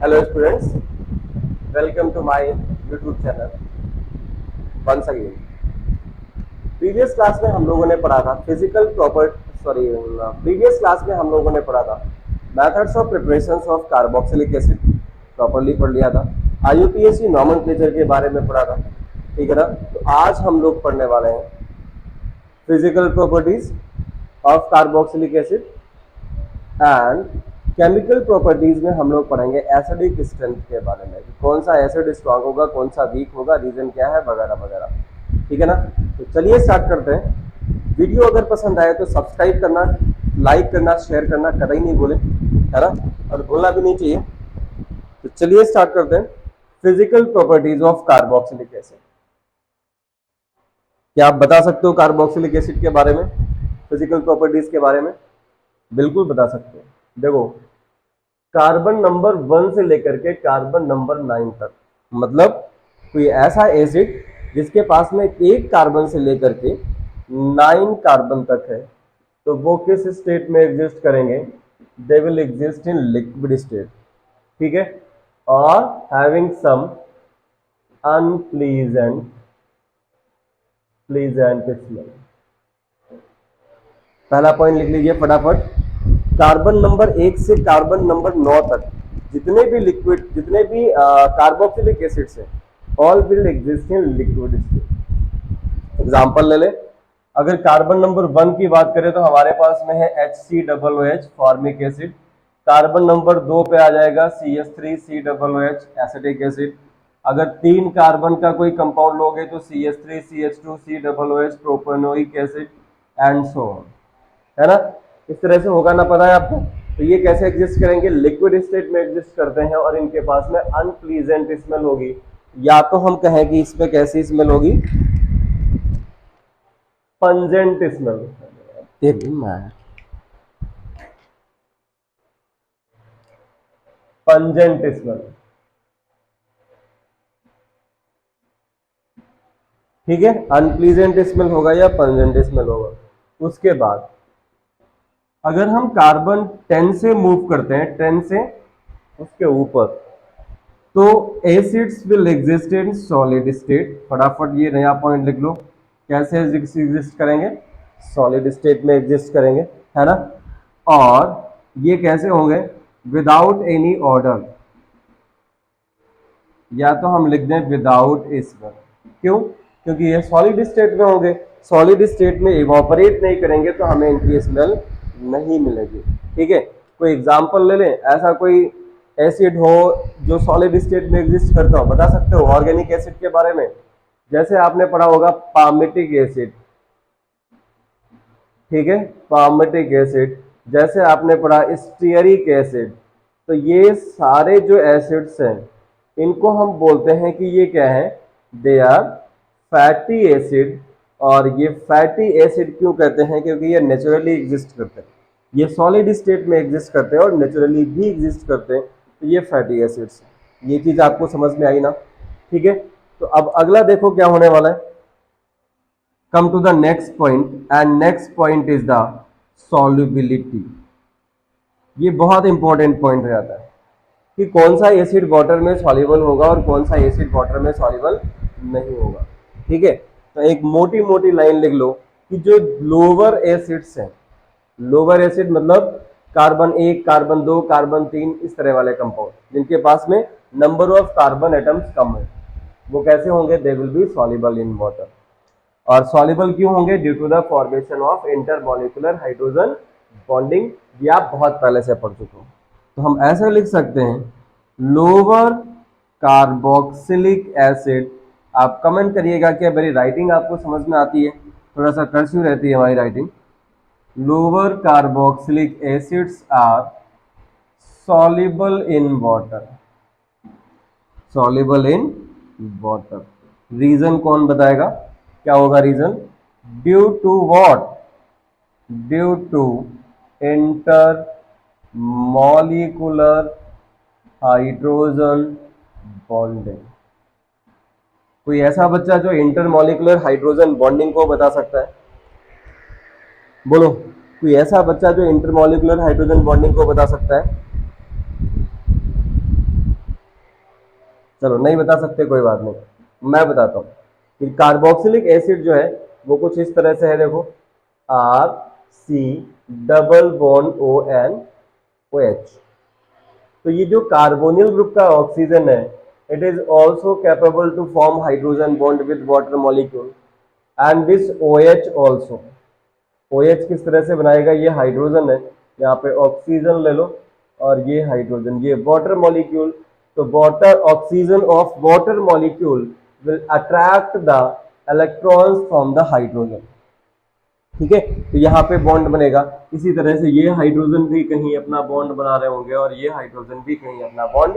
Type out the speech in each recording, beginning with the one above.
Hello students, welcome to my YouTube channel once again. Previous class में हम लोगों ने पढ़ा था प्रीवियस क्लास में हम लोगों ने पढ़ा था methods of preparation of carboxylic acid, properly पढ़ लिया था। आईयूपीएसी नॉमेनक्लेचर के बारे में पढ़ा था, ठीक है ना। तो आज हम लोग पढ़ने वाले हैं physical properties of carboxylic acid and chemical properties में हम लोग पढ़ेंगे एसिडिक स्ट्रेंथ के बारे में, कौन सा एसिड स्ट्रांग होगा, कौन सा वीक होगा, रीजन क्या है, वगैरह वगैरह, ठीक है ना। तो चलिए स्टार्ट करते हैं। वीडियो अगर पसंद आए तो सब्सक्राइब करना, लाइक करना, शेयर करना कतई नहीं भूलें, है ना, और भूलना भी नहीं चाहिए। तो चलिए स्टार्ट करते हैं। Physical properties of carboxylic acid, क्या आप बता सकते हो कार्बोक्सिलिक एसिड के बारे में, फिजिकल प्रॉपर्टीज के बारे में? बिल्कुल बता सकते हैं। देखो, कार्बन नंबर 1 से लेकर के कार्बन नंबर 9 तक, मतलब कोई ऐसा एसिड जिसके पास में एक कार्बन से लेकर के 9 कार्बन तक है, तो वो किस स्टेट में एग्जिस्ट करेंगे? They will exist in liquid state, ठीक है, और हैविंग सम अनप्लीजेंट स्मेल। पहला पॉइंट लिख लीजिए फटाफट। कार्बन नंबर 1 से कार्बन नंबर 9 तक जितने भी लिक्विड, जितने भी कार्बोक्सिलिक एसिड्स हैं, all will exist in liquid state. Example ले ले। अगर कार्बन नंबर 1 की बात करें तो हमारे पास में है HCOOH formic acid. Carbon number 2 पे आ जाएगा CH3COOH एसिटिक एसिड। अगर 3 कार्बन का कोई कंपाउंड लोगे तो CH3CH2COOH propanoic acid and so on, है ना। इस तरह से होगा ना, पता है आपको। तो ये कैसे एग्जिस्ट करेंगे? लिक्विड स्टेट में एग्जिस्ट करते हैं और इनके पास में अनप्लीजेंट स्मेल होगी, या तो हम कहें कि इसमें कैसी स्मेल होगी? Pungent smell. पंजेंट स्मेल, ठीक है, अनप्लीजेंट स्मेल होगा या पंजेंट स्मेल होगा। उसके बाद अगर हम कार्बन 10 से मूव करते हैं, 10 से उसके ऊपर, तो acids will exist in solid state. फटाफट ये नया पॉइंट लिख लो, कैसे एग्जिस्ट करेंगे? सॉलिड स्टेट में एग्जिस्ट करेंगे, है ना। और ये कैसे होंगे? विदाउट एनी ऑर्डर, या तो हम लिख दें विदाउट स्मेल। क्यों? क्योंकि ये सॉलिड स्टेट में होंगे, सॉलिड स्टेट में इवोपरेट नहीं करेंगे तो हमें इनकी स्मेल नहीं मिलेगी, ठीक है। कोई एग्जांपल ले लें, ऐसा कोई एसिड हो जो सॉलिड स्टेट में एग्जिस्ट करता हो, बता सकते हो ऑर्गेनिक एसिड के बारे में? जैसे आपने पढ़ा होगा पामिटिक एसिड, ठीक है, पामिटिक एसिड। जैसे आपने पढ़ा स्टीयरिक एसिड। तो ये सारे जो एसिड्स हैं, इनको हम बोलते हैं कि ये क्या है? They are fatty acid. और ये फैटी एसिड क्यों कहते हैं? क्योंकि ये नेचुरली एग्जिस्ट करते हैं, ये सॉलिड स्टेट में एग्जिस्ट करते हैं और नेचुरली भी एग्जिस्ट करते हैं, तो ये फैटी एसिड्स हैं। ये चीज आपको समझ में आई ना, ठीक है। तो अब अगला देखो क्या होने वाला है। Come to the next point, and next point is the solubility. ये बहुत इंपॉर्टेंट पॉइंट हो जाता है कि कौन सा एसिड वाटर में सॉल्युबल होगा और कौन सा एसिड वाटर में सॉल्युबल नहीं होगा, ठीक है। तो एक मोटी मोटी लाइन लिख लो कि जो लोअर एसिड्स हैं, लोअर एसिड मतलब कार्बन 1, कार्बन 2, कार्बन 3, इस तरह वाले कंपाउंड जिनके पास में नंबर ऑफ कार्बन एटम्स कम है, वो कैसे होंगे? They will be soluble in water. और सॉल्युबल क्यों होंगे? Due to the formation of intermolecular hydrogen bonding. ये आप बहुत पहले से पढ़ चुके हो। तो हम ऐसे लिख सकते हैं, लोअर कार्बोक्सिलिक एसिड। आप कमेंट करिएगा कि मेरी राइटिंग आपको समझ में आती है, थोड़ा सा कर्सिव रहती है हमारी writing. Lower carboxylic acids are soluble in water, soluble in water। Reason कौन बताएगा? क्या होगा reason? Due to what? Due to intermolecular hydrogen bonding. कोई ऐसा बच्चा जो इंटर मॉलिक्यूलर हाइड्रोजन बॉन्डिंग को बता सकता है? बोलो, कोई ऐसा बच्चा जो इंटर मॉलिक्यूलर हाइड्रोजन बॉन्डिंग को बता सकता है? चलो नहीं बता सकते कोई बात नहीं, मैं बताता हूँ कि कार्बोक्सिलिक एसिड जो है वो कुछ इस तरह से है, देखो R C double bond O and O H. तो ये जो कार्बोनिल ग्रुप का ऑक्सीजन है, it is also capable to form hydrogen bond with water molecule and this O H also. O H किस तरह से बनाएगा, ये हाइड्रोजन है, यहाँ पे ऑक्सीजन ले लो और ये हाइड्रोजन, ये वाटर मॉलिक्यूल। तो water oxygen of water molecule will attract the electrons from the hydrogen. ठीक है, तो यहाँ पे बॉन्ड बनेगा। इसी तरह से ये हाइड्रोजन भी कहीं अपना बॉन्ड बना रहे होंगे और ये हाइड्रोजन भी कहीं अपना बॉन्ड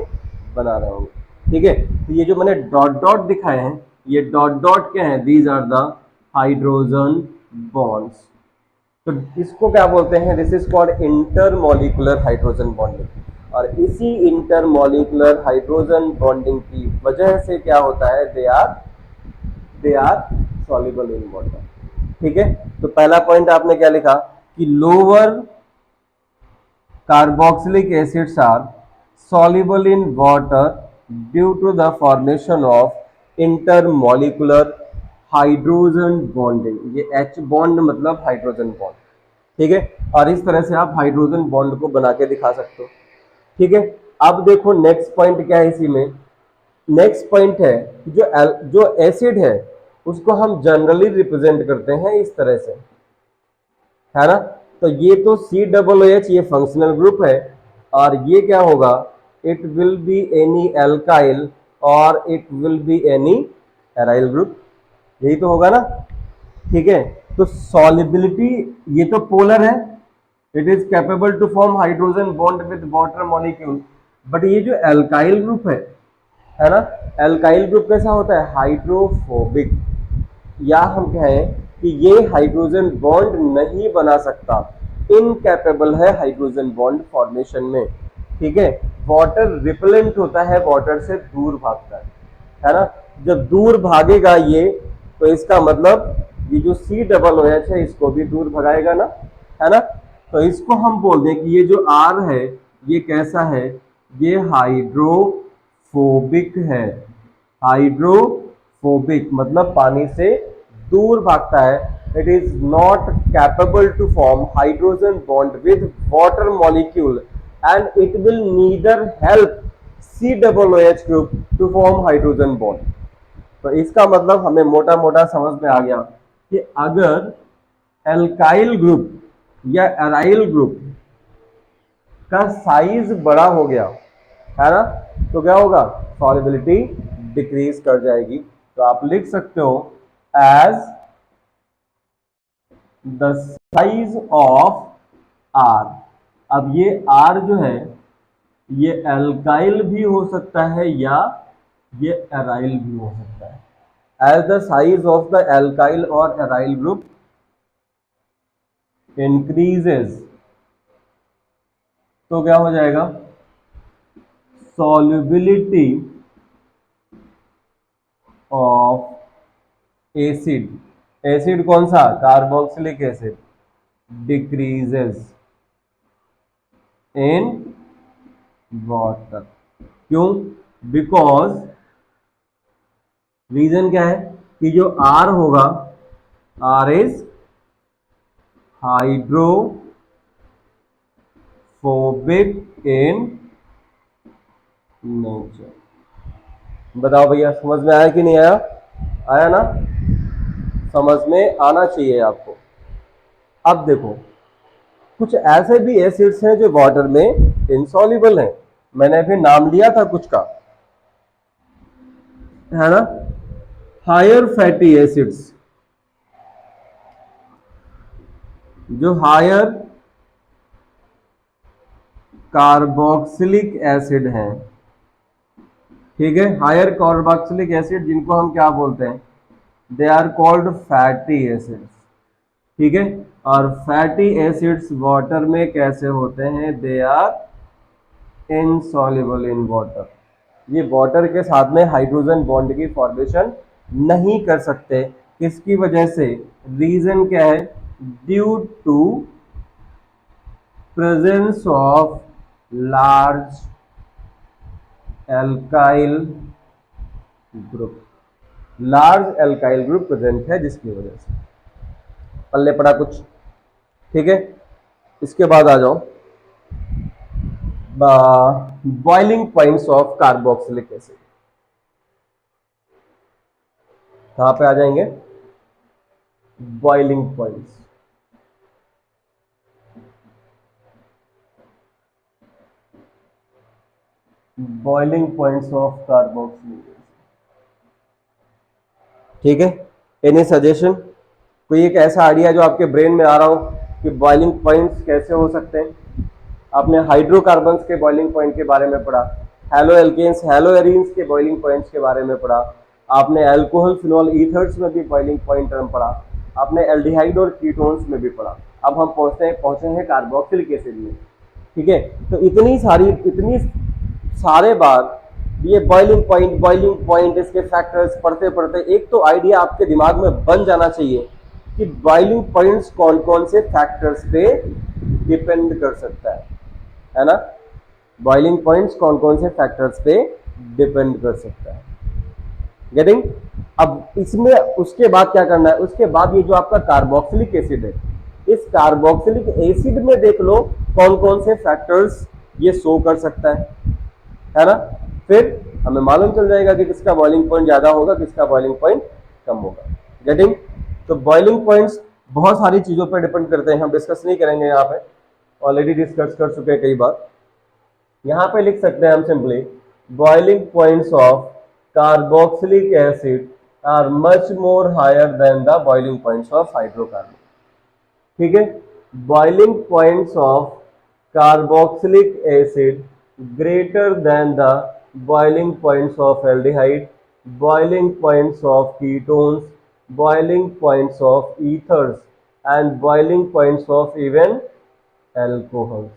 बना रहे होंगे। ठीक है, तो ये जो मैंने डॉट डॉट दिखाए हैं, ये डॉट डॉट क्या है, these are the hydrogen bonds. तो इसको क्या बोलते हैं, this is called intermolecular hydrogen bonding. और इसी इंटरमॉलिक्यूलर हाइड्रोजन बॉन्डिंग की वजह से क्या होता है, they are soluble in water. ठीक है, तो पहला पॉइंट आपने क्या लिखा कि lower carboxylic acids are soluble in water due to the formation of intermolecular hydrogen bonding। ये H बॉन्ड मतलब हाइड्रोजन बॉन्ड। ठीक है, और इस तरह से आप हाइड्रोजन बॉन्ड को बना के दिखा सकते हो। ठीक है, अब देखो नेक्स्ट पॉइंट क्या है इसी में। नेक्स्ट पॉइंट है कि जो एसिड है उसको हम जनरली रिप्रेजेंट करते हैं इस तरह से, है ना। तो ये तो सी डबल एच ये फंक्शनल ग्रुप है, और ये क्या होगा, it will be any alkyl और it will be any aryl group, यही तो होगा ना। ठीक है, तो सॉलिबिलिटी, ये तो पोलर है, it is capable to form hydrogen bond with water molecule. But ये जो एल्काइल ग्रुप है ना, एल्काइल ग्रुप कैसा होता है, हाइड्रोफोबिक, या हम कहें कि ये हाइड्रोजन बॉन्ड नहीं बना सकता, इनकैपेबल है हाइड्रोजन बॉन्ड फॉर्मेशन में। ठीक है, वाटर रिपेलेंट होता है, वाटर से दूर भागता है ना। जब दूर भागेगा ये, तो इसका मतलब ये जो सी डबल ओ एच है इसको भी दूर भगाएगा ना, है ना। तो इसको हम बोल दें कि ये जो आर है ये कैसा है, ये हाइड्रोफोबिक है। हाइड्रोफोबिक मतलब पानी से दूर भागता है। It is not capable to form hydrogen bond with water molecule and it will neither help C double O H group to form hydrogen bond. तो इसका मतलब हमें मोटा मोटा समझ में आ गया कि अगर एल्काइल ग्रुप या एराइल ग्रुप का साइज बड़ा हो गया, है ना, तो क्या होगा, सॉल्युबिलिटी डिक्रीज कर जाएगी। तो आप लिख सकते हो as the size of R. अब ये आर जो है ये एल्काइल भी हो सकता है या ये एराइल भी हो सकता है। As the size of the alkyl और एराइल ग्रुप इंक्रीजेस, तो क्या हो जाएगा, solubility ऑफ एसिड, एसिड कौन सा, carboxylic acid, decreases in water. क्यों, बिकॉज रीजन क्या है कि जो आर होगा, R is hydrophobic in nature. बताओ भैया समझ में आया कि नहीं आया, आया ना, समझ में आना चाहिए आपको। अब देखो कुछ ऐसे भी एसिड्स हैं जो वाटर में इनसॉल्युबल हैं, मैंने अभी नाम लिया था कुछ का, है ना। हायर फैटी एसिड्स, जो हायर कार्बोक्सिलिक एसिड हैं, ठीक है, हायर कार्बोक्सिलिक एसिड जिनको हम क्या बोलते हैं, they are called fatty acids. ठीक है, और फैटी एसिड्स वाटर में कैसे होते हैं, they are insoluble in water. ये वाटर के साथ में हाइड्रोजन बॉन्ड की फॉर्मेशन नहीं कर सकते, किसकी वजह से, रीजन क्या है, due to presence of large alkyl group, large alkyl group present है जिसकी वजह से। पल्ले पड़ा कुछ, ठीक है। इसके बाद आ जाओ boiling points of carboxylic acid. कहां पे आ जाएंगे? Boiling points. Boiling points of carboxylic acid, ठीक है। Any suggestion? कोई एक ऐसा आइडिया जो आपके ब्रेन में आ रहा हो कि बॉइलिंग पॉइंट्स कैसे हो सकते हैं? आपने हाइड्रोकार्बन्स के बॉइलिंग पॉइंट के बारे में पढ़ा, हेलो एल्केन्स हेलो एरीन्स के बॉइलिंग पॉइंट्स के बारे में पढ़ा, आपने अल्कोहल फिनॉल ईथर्स में भी बॉइलिंग पॉइंट टर्म पढ़ा, आपने एल्डिहाइड और कीटोन्स में भी पढ़ा। अब हम पहुंचे हैं कार्बोक्सिलिक एसिड में, ठीक है। तो इतनी सारे बार ये बॉइलिंग पॉइंट इसके फैक्टर्स पढ़ते पढ़ते एक तो आइडिया आपके दिमाग में बन जाना चाहिए कि बॉइलिंग पॉइंट्स कौन कौन से फैक्टर्स पे डिपेंड कर सकता है ना? बॉइलिंग पॉइंट्स कौन कौन से फैक्टर्स पे डिपेंड कर सकता है। गेटिंग? अब इसमें उसके बाद क्या करना है? उसके बाद ये जो आपका कार्बोक्सिलिक एसिड है, इस कार्बोक्सिलिक एसिड में देख लो कौन कौन से फैक्टर्स ये शो कर सकता है ना? फिर हमें मालूम चल जाएगा कि किसका बॉइलिंग पॉइंट ज्यादा होगा, किसका बॉइलिंग पॉइंट कम होगा। गेटिंग? तो बॉइलिंग पॉइंट्स बहुत सारी चीजों पर डिपेंड करते हैं, हम डिस्कस नहीं करेंगे यहाँ पे, ऑलरेडी डिस्कस कर चुके हैं कई बार। यहाँ पे लिख सकते हैं हम simply boiling points of carboxylic acid are much more higher than the boiling points of hydrocarbon, ठीक है। Boiling points of carboxylic acid greater than the boiling points of aldehyde, boiling points of ketones, boiling points of ethers and boiling points of even alcohols,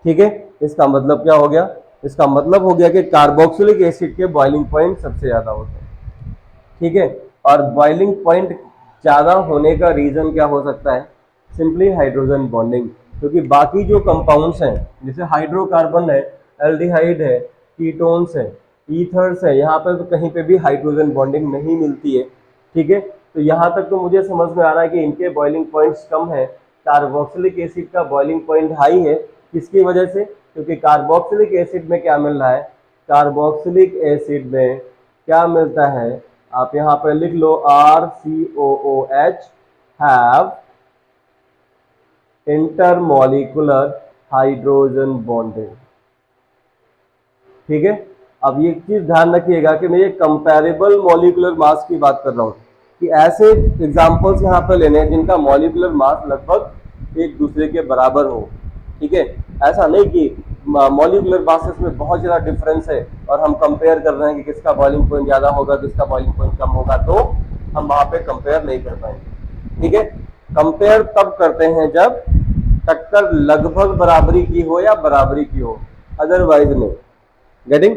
ठीक है। इसका मतलब क्या हो गया? इसका मतलब हो गया कि कार्बोक्सिलिक एसिड के बॉइलिंग पॉइंट सबसे ज्यादा होते हैं, ठीक है। और बॉइलिंग पॉइंट ज्यादा होने का रीजन क्या हो सकता है? सिंपली हाइड्रोजन बॉन्डिंग, क्योंकि बाकी जो कंपाउंड्स हैं जैसे हाइड्रोकार्बन है, एल्डिहाइड है, कीटोन्स है, ईथर्स है, यहाँ पर तो कहीं पे भी हाइड्रोजन बॉन्डिंग नहीं मिलती है, ठीक है। तो यहाँ तक तो मुझे समझ में आ रहा है कि इनके बॉइलिंग पॉइंट्स कम है। कार्बोक्सिलिक एसिड का बॉइलिंग पॉइंट हाई है, किसकी वजह से? क्योंकि कार्बोक्सिलिक एसिड में क्या मिल रहा है? कार्बोक्सिलिक एसिड में क्या मिलता है? आप यहाँ पर लिख लो RCOOH have intermolecular hydrogen bonding, ठीक है। अब ये चीज ध्यान रखिएगा कि मैं ये कंपैरेबल मॉलिक्यूलर मास की बात कर रहा हूं कि ऐसे एग्जांपल्स यहाँ पर लेने हैं जिनका मॉलिक्यूलर मास लगभग एक दूसरे के बराबर हो, ठीक है। ऐसा नहीं कि मॉलिक्यूलर मासेस में बहुत ज्यादा डिफरेंस है और हम कंपेयर कर रहे हैं कि किसका बॉइलिंग पॉइंट ज्यादा होगा, किसका बॉइलिंग पॉइंट कम होगा, तो हम वहां पे कंपेयर नहीं कर पाएंगे, ठीक है। कंपेयर तब करते हैं जब टक्कर लगभग बराबरी की हो या बराबरी की हो, अदरवाइज नहीं। गेटिंग?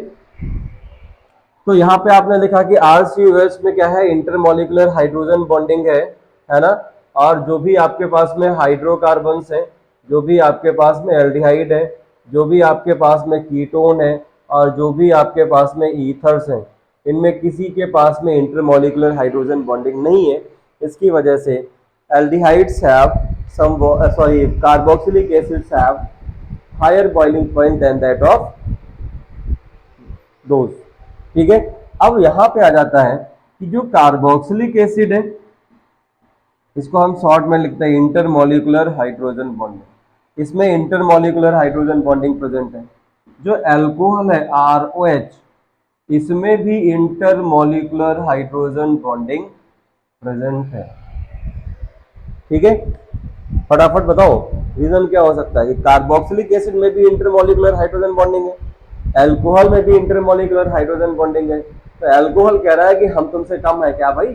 तो यहाँ पे आपने लिखा कि RCOH में क्या है? इंटरमॉलिक्यूलर हाइड्रोजन बॉन्डिंग है ना? और जो भी आपके पास में हाइड्रोकार्बन्स है, जो भी आपके पास में एल्डिहाइड है, जो भी आपके पास में कीटोन है और जो भी आपके पास में ईथर्स हैं, इनमें किसी के पास में इंटरमॉलिक्यूलर हाइड्रोजन बॉन्डिंग नहीं है। इसकी वजह से aldehydes have carboxylic acids have higher boiling point than that of those, ठीक है। अब यहां पे आ जाता है कि जो कार्बोक्सिलिक एसिड है इसको हम शॉर्ट में लिखते हैं इंटरमॉलिक्यूलर हाइड्रोजन बॉन्डिंग, इसमें इंटरमॉलिक्यूलर हाइड्रोजन बॉन्डिंग प्रेजेंट है। जो अल्कोहल है ROH, इसमें भी इंटरमॉलिक्यूलर हाइड्रोजन बॉन्डिंग प्रेजेंट है, ठीक है। फटाफट बताओ रीजन क्या हो सकता है कि कार्बोक्सिलिक एसिड में भी इंटरमॉलिक्यूलर हाइड्रोजन बॉन्डिंग है, अल्कोहल में भी इंटरमॉलिक्यूलर हाइड्रोजन बॉन्डिंग है। तो अल्कोहल कह रहा है कि हम तुमसे कम है क्या भाई?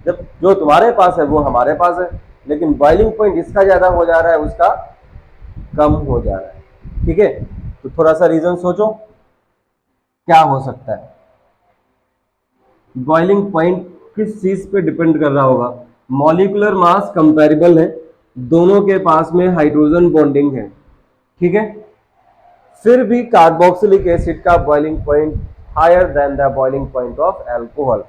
जब जो तुम्हारे पास है वो हमारे पास है, लेकिन बॉइलिंग पॉइंट इसका ज्यादा हो जा रहा है, उसका कम हो जा रहा है, ठीक है। तो थोड़ा सा रीजन सोचो क्या हो सकता है। बॉइलिंग पॉइंट किस चीज पे डिपेंड कर रहा होगा? मॉलिक्यूलर मास कंपैरेबल है, दोनों के पास में हाइड्रोजन बॉन्डिंग है, ठीक है। फिर भी कार्बोक्सिलिक एसिड का boiling point higher than the boiling point of alcohol.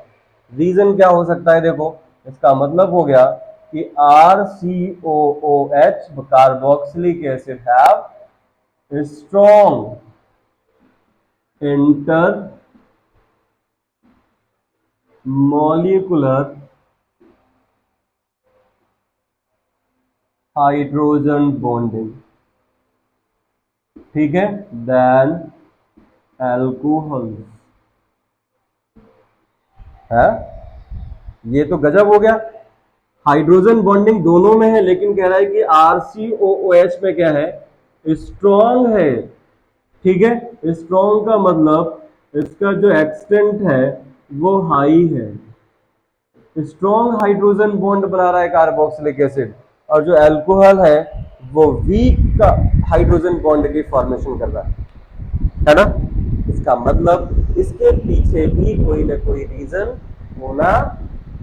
Reason क्या हो सकता है? देखो, इसका मतलब हो गया कि RCOOH carboxylic acid have strong inter molecular hydrogen bonding, ठीक है, देन अल्कोहल है। ये तो गजब हो गया, हाइड्रोजन बॉन्डिंग दोनों में है, लेकिन कह रहा है कि RCOOH में क्या है? स्ट्रॉन्ग है, ठीक है। स्ट्रॉन्ग का मतलब इसका जो एक्सटेंट है वो हाई है। स्ट्रॉन्ग हाइड्रोजन बॉन्ड बना रहा है कार्बोक्सिलिक एसिड, और जो अल्कोहल है वो वीक का हाइड्रोजन बॉन्ड की फॉर्मेशन कर रहा है ना। इसका मतलब इसके पीछे भी कोई ना कोई रीजन होना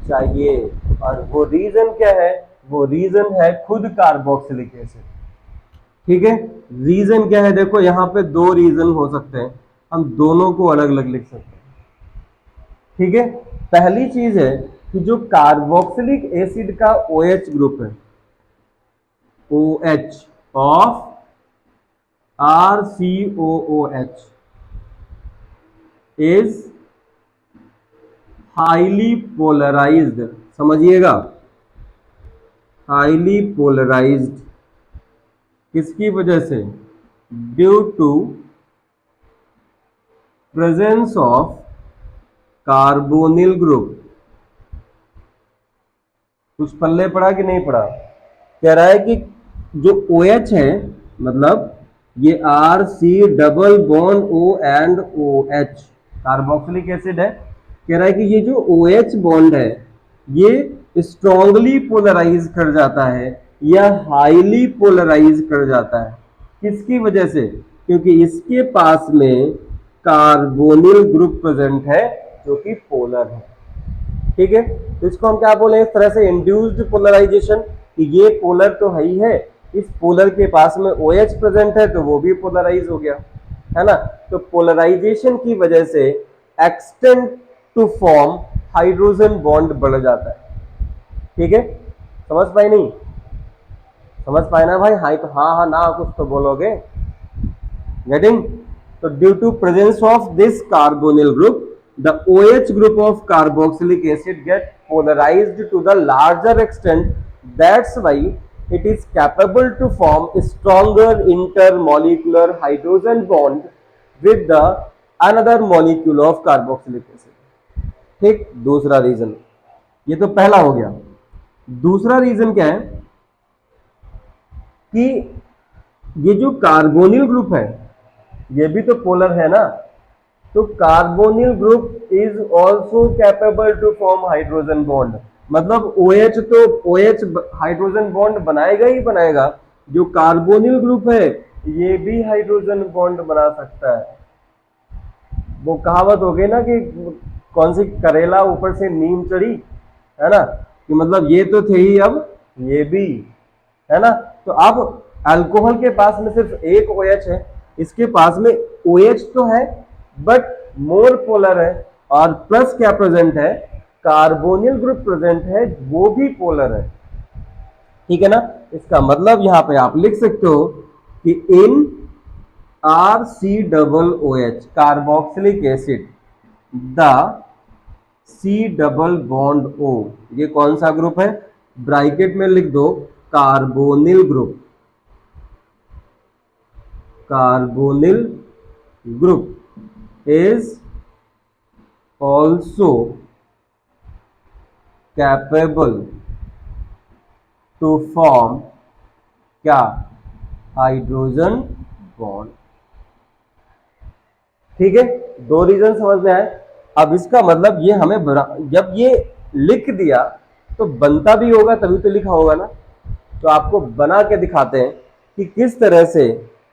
चाहिए, और वो रीजन क्या है? वो रीजन है खुद कार्बोक्सिलिक एसिड, ठीक है। रीजन क्या है? देखो, यहां पे दो रीजन हो सकते हैं, हम दोनों को अलग अलग लिख सकते हैं, ठीक है। पहली चीज है कि जो कार्बोक्सिलिक एसिड का OH ग्रुप है, OH of RCOOH is highly polarized, समझिएगा, हाईली पोलराइज्ड। किसकी वजह से? Due to presence of carbonyl group. कुछ पल्ले पड़ा कि नहीं पड़ा? कह रहा है कि जो OH है, मतलब ये RC double O and OH carboxylic acid है, कह रहा है कि ये जो OH बॉन्ड है ये स्ट्रांगली पोलराइज कर जाता है या हाईली पोलराइज कर जाता है। किसकी वजह से? क्योंकि इसके पास में कार्बोनिल ग्रुप प्रेजेंट है जो कि पोलर है, ठीक है। तो इसको हम क्या बोले? इस तरह से इंड्यूस्ड पोलराइजेशन, कि ये पोलर तो है ही है, इस पोलर के पास में OH प्रेजेंट है तो वो भी पोलराइज हो गया, है ना। तो पोलराइजेशन की वजह से extend to form hydrogen bond बढ़ जाता है, ठीक है। समझ पाए? नहीं समझ पाए ना भाई? हाई तो हाँ हाँ ना, कुछ तो बोलोगे। गेटिंग? तो due to presence of this carbonyl group, the OH group of carboxylic acid get polarized to the larger extent. That's why it is capable to form a stronger intermolecular hydrogen bond with the another molecule of carboxylic acid. ठीक, दूसरा reason. ये तो पहला हो गया। दूसरा reason क्या है कि ये जो कार्बोनिल ग्रुप है ये भी तो पोलर है ना, तो carbonyl group is also capable to form hydrogen bond. मतलब OH तो OH हाइड्रोजन बॉन्ड बनाएगा ही बनाएगा, जो कार्बोनिल ग्रुप है ये भी हाइड्रोजन बॉन्ड बना सकता है। वो कहावत हो गई ना कि कौन सी करेला ऊपर से नीम चढ़ी, है ना, कि मतलब ये तो थे ही, अब ये भी, है ना। तो अब अल्कोहल के पास में सिर्फ एक OH है, इसके पास में OH तो है बट मोर पोलर है, और प्लस क्या प्रेजेंट है? कार्बोनिल ग्रुप प्रेजेंट है, वो भी पोलर है, ठीक है ना। इसका मतलब यहां पे आप लिख सकते हो कि इन RCOOH carboxylic acid the C double bond O, ये कौन सा ग्रुप है? ब्रैकेट में लिख दो carbonyl group, carbonyl group is also capable to form क्या? हाइड्रोजन बॉन्ड, ठीक है। दो रीजन समझ में आए। अब इसका मतलब ये हमें जब ये लिख दिया तो बनता भी होगा, तभी तो लिखा होगा ना। तो आपको बना के दिखाते हैं कि किस तरह से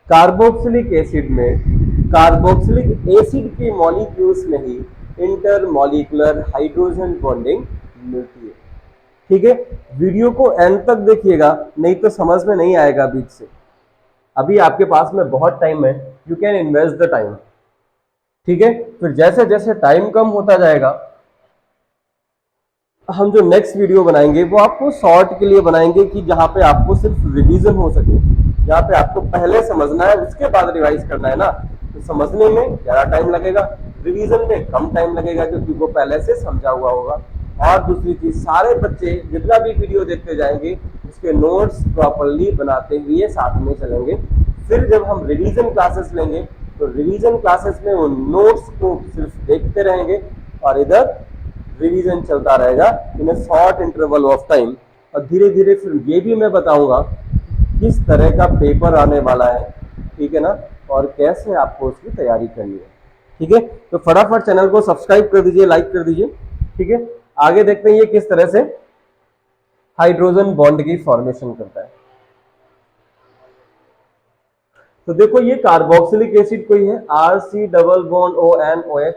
कार्बोक्सिलिक एसिड में, कार्बोक्सिलिक एसिड के मॉलिक्यूल्स में ही इंटरमॉलिक्यूलर हाइड्रोजन बॉन्डिंग मिलती है, ठीक है। वीडियो को एंड तक देखिएगा, नहीं तो समझ में नहीं आएगा बीच से। अभी आपके पास में बहुत टाइम है, you can invest the time. ठीक है, फिर जैसे जैसे टाइम कम होता जाएगा, हम जो नेक्स्ट वीडियो बनाएंगे वो आपको शॉर्ट के लिए बनाएंगे कि जहां पे आपको सिर्फ रिवीजन हो सके, जहां पे आपको पहले समझना है उसके बाद रिवाइज करना है ना, तो समझने में ज्यादा टाइम लगेगा, रिवीजन में कम टाइम लगेगा क्योंकि वो पहले से समझा हुआ होगा। और दूसरी चीज, सारे बच्चे जितना भी वीडियो देखते जाएंगे उसके नोट्स प्रॉपरली बनाते हुए साथ में चलेंगे। फिर जब हम रिवीजन क्लासेस लेंगे तो रिवीजन क्लासेस में वो नोट्स को सिर्फ देखते रहेंगे और इधर रिवीजन चलता रहेगा in a short interval of time. और धीरे धीरे फिर ये भी मैं बताऊंगा किस तरह का पेपर आने वाला है, ठीक है ना, और कैसे आपको उसकी तैयारी करनी है। ठीक है, तो फटाफट चैनल को सब्सक्राइब कर दीजिए, लाइक कर दीजिए। ठीक है, आगे देखते हैं ये किस तरह से हाइड्रोजन बॉन्ड की फॉर्मेशन करता है। तो देखो ये कार्बोक्सिलिक एसिड कोई है, RC double bond ONOH,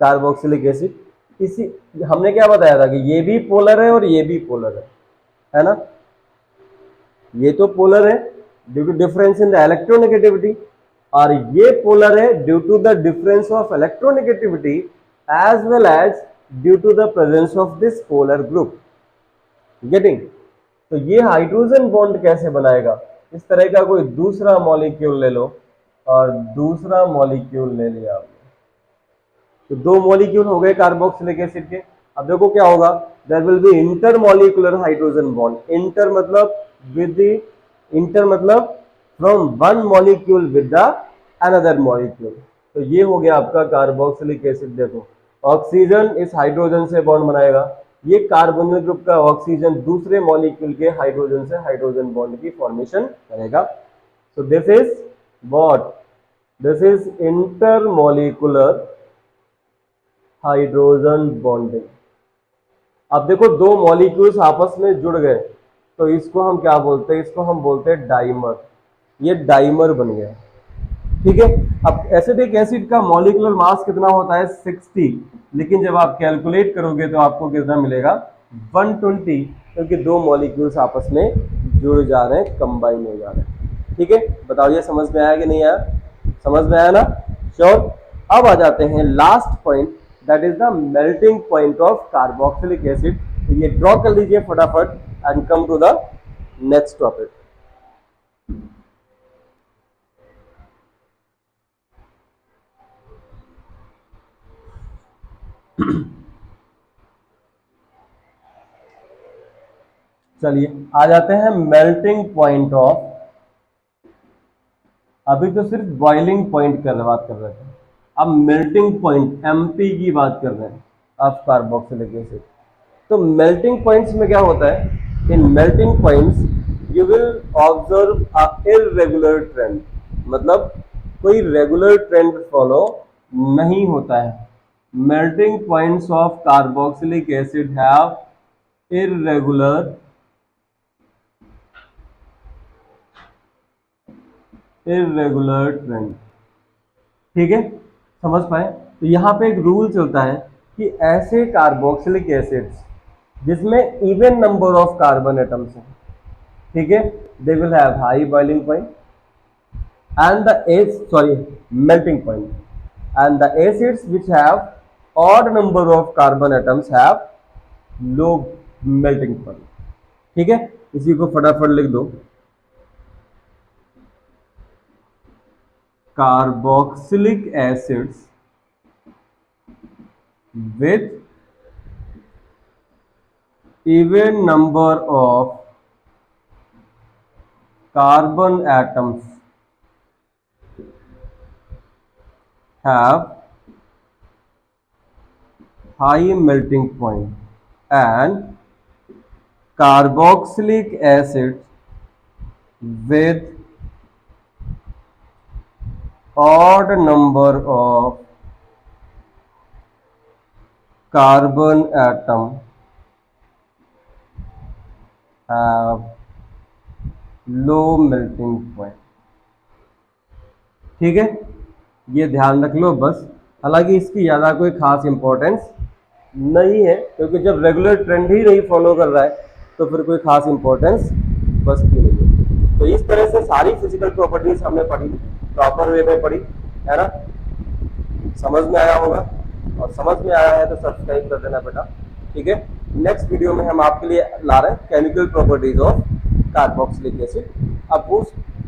carboxylic acid. इसी हमने क्या बताया था कि ये भी पोलर है और ये भी पोलर है ना, ये तो पोलर है due to difference in the electronegativity, और ये पोलर है due to the difference of electronegativity as well as due to the presence of this polar group. Getting? तो ये हाइड्रोजन बॉन्ड कैसे बनाएगा, इस तरह का कोई दूसरा मॉलिक्यूल ले लो और दूसरा मॉलिक्यूल ले लिया आपने, तो दो मॉलिक्यूल हो गए कार्बोक्सिलिक एसिड के। अब देखो क्या होगा, there will be intermolecular hydrogen bond. Inter मतलब विद द, इंटर मतलब from one molecule with the another molecule. तो ये हो गया आपका कार्बोक्सिलिक एसिड। देखो ऑक्सीजन इस हाइड्रोजन से बॉन्ड बनाएगा, ये कार्बोनिल ग्रुप का ऑक्सीजन दूसरे मॉलिक्यूल के हाइड्रोजन से हाइड्रोजन बॉन्ड की फॉर्मेशन करेगा। So this is what, this is intermolecular hydrogen bonding. अब देखो दो मॉलिक्यूल्स आपस में जुड़ गए तो इसको हम क्या बोलते हैं, इसको हम बोलते हैं डाइमर। ये डाइमर बन गया। ठीक है, अब एसिटिक एसिड का मॉलिक्यूलर मास कितना होता है 60, लेकिन जब आप कैलकुलेट करोगे तो आपको कितना मिलेगा 120, क्योंकि दो मॉलिक्यूल्स आपस में जुड़ जा रहे हैं, कंबाइन हो जा रहे हैं। ठीक है, बताओ ये समझ में आया कि नहीं आया? समझ में आया ना? श्योर। अब आ जाते हैं last point, that is the melting point of carboxylic acid. तो ये ड्रॉ कर लीजिए फटाफट and come to the next topic. चलिए आ जाते हैं मेल्टिंग पॉइंट ऑफ, अभी तो सिर्फ बॉइलिंग पॉइंट की बात कर रहे थे, अब मेल्टिंग पॉइंट MP की बात कर रहे हैं ऑफ कार्बोक्सिलिक एसिड। तो मेल्टिंग पॉइंट्स में क्या होता है, in melting points you will observe a irregular trend, मतलब कोई रेगुलर ट्रेंड फॉलो नहीं होता है। Melting points of carboxylic acid have irregular trend. ठीक है, समझ पाए? तो यहाँ पे एक रूल चलता है कि ऐसे कार्बोक्सिलिक एसिड्स जिसमें even number of carbon atoms हैं, ठीक है, they will have high boiling point and the melting point, and the acids which have odd number of carbon atoms have low melting point। ठीक है, इसी को फटाफट लिख दो, carboxylic acids with even number of carbon atoms have high melting point, and carboxylic acid with odd number of carbon atom have low melting point। ठीक है, ये ध्यान रख लो बस। हालांकि इसकी ज़्यादा कोई खास इंपॉर्टेंस नहीं है, क्योंकि जब रेगुलर ट्रेंड ही नहीं फॉलो कर रहा है तो फिर कोई खास इंपॉर्टेंस बस की नहीं है। तो इस तरह से सारी फिजिकल प्रॉपर्टीज हमने पढ़ी, प्रॉपर वे में पढ़ी। है ना। समझ में आया होगा, और समझ में आया है तो सब्सक्राइब कर देना बेटा, ठीक है। नेक्स्ट वीडियो में हम आपके लिए ला रहे हैं chemical properties of carboxylic acid. अब वो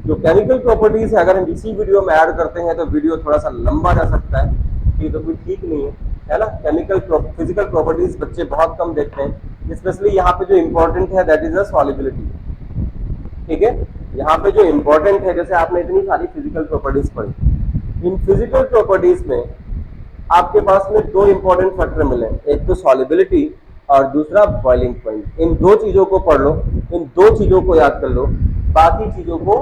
जो केमिकल प्रॉपर्टीज है अगर हम इसी वीडियो में ऐड करते हैं तो वीडियो थोड़ा सा लंबा जा सकता है, ये तो कोई ठीक नहीं है ना। केमिकल फिजिकल प्रॉपर्टीज बच्चे बहुत कम देखते हैं, स्पेशली यहाँ पे जो इंपॉर्टेंट है दैट इज द सॉल्युबिलिटी, ठीक है। यहाँ पे जो इंपॉर्टेंट है, जैसे आपने इतनी सारी फिजिकल प्रॉपर्टीज पढ़ी, इन फिजिकल प्रॉपर्टीज में आपके पास में दो इंपॉर्टेंट फैक्टर मिले, एक तो सॉल्युबिलिटी और दूसरा बॉइलिंग पॉइंट। इन दो चीजों को पढ़ लो, इन दो चीजों को याद कर लो, बाकी चीजों को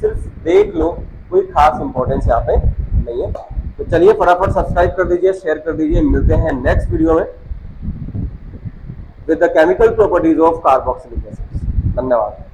सिर्फ देख लो, कोई खास इंपॉर्टेंस यहाँ पे नहीं है। तो चलिए फटाफट सब्सक्राइब कर दीजिए, शेयर कर दीजिए, मिलते हैं नेक्स्ट वीडियो में with the chemical properties of carboxylic acid. धन्यवाद।